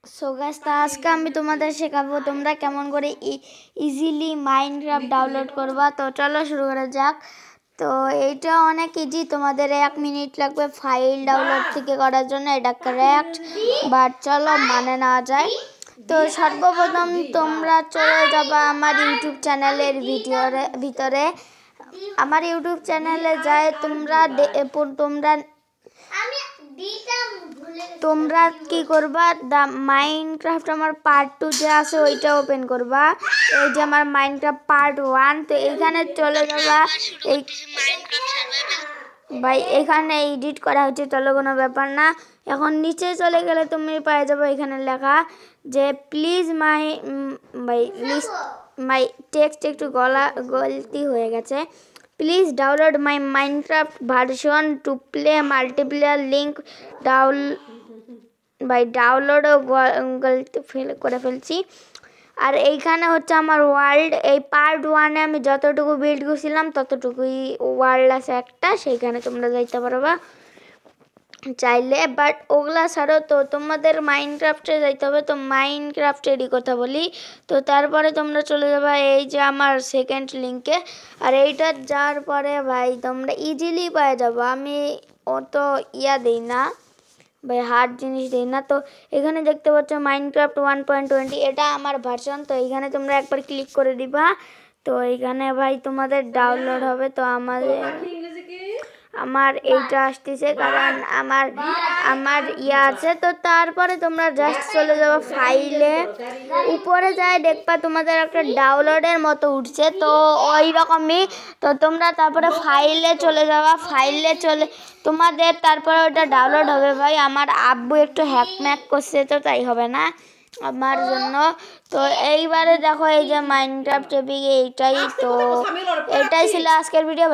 So guys, আজকে আমি তোমাদের শেখাবো তোমরা কেমন করে ইজিলি মাইনক্রাফট ডাউনলোড করবা। তো চলো শুরু করা যাক। তো এইটা অনেক ইজি, তোমাদের 1 মিনিট লাগবে ফাইল ডাউনলোড থেকে করার জন্য। এটা কারেক্ট, বাট চলো মানে নেওয়া যায়। তো সর্বপ্রথম তোমরা চলে যাবা আমার ইউটিউব চ্যানেলের ভিতরে। আমার ইউটিউব চ্যানেলে যায় তোমরা কি করবা, দা মাইনক্রাফট আমার পার্ট 2 যে আছে ওইটা ওপেন করবা। এই যে আমার মাইনক্রাফট পার্ট 1, তো এইখানে চলে যাবা। এই ভাই এখানে এডিট করা হচ্ছে, চলো কোনো ব্যাপার না। এখন নিচে চলে গেলে তুমি পেয়ে যাবে এখানে লেখা যে প্লিজ মাই টেক্সট একটু গলতি হয়ে গেছে। Please download my Minecraft version to play multiplayer link ডাউনলোডও গলতি করে ফেলছি। আর এইখানে হচ্ছে আমার ওয়ার্ল্ড, এই পার্ট 1-এ আমি যতটুকু বিল্ড করছিলাম ততটুকুই ওয়ার্ল্ড আছে একটা, সেইখানে তোমরা যাইতে পারবা চাইলে। বাট ওগুলা ছাড়ো, তো তোমাদের মাইনক্রাফটে যাইতে হবে। তো মাইনক্রাফটেরই কথা বলি। তো তারপরে তোমরা চলে যাবে এই যে আমার সেকেন্ড লিঙ্কে। আর এইটা যাওয়ার পরে ভাই তোমরা ইজিলি পেয়ে যাবো। আমি অত দিই না ভাই, হার্ড জিনিস দিই না। তো এখানে দেখতে পাচ্ছ মাইনক্রাফট 1.20, এটা আমার ভার্সন। তো এইখানে তোমরা একবার ক্লিক করে দিবা। তো এইখানে ভাই তোমাদের ডাউনলোড হবে। তো আমার এইটা আসতেছে কারণ আমার আছে। তো তারপরে তোমরা জাস্ট চলে যাবো ফাইলে, উপরে যায় দেখবা তোমাদের একটা ডাউনলোডের মতো উঠছে, তো ওই রকমই। তো তোমরা তারপরে ফাইলে চলে যাবা। ফাইলে চলে তোমাদের তারপরে ওটা ডাউনলোড হবে। ভাই আমার আব্বু একটু হ্যাক করছে, তো তাই হবে না আমার জন্য। তো এইবারে দেখো এই যে মাইনক্রাফট এপিকে এইটাই। তো এইটাই ছিল আজকের ভিডিও।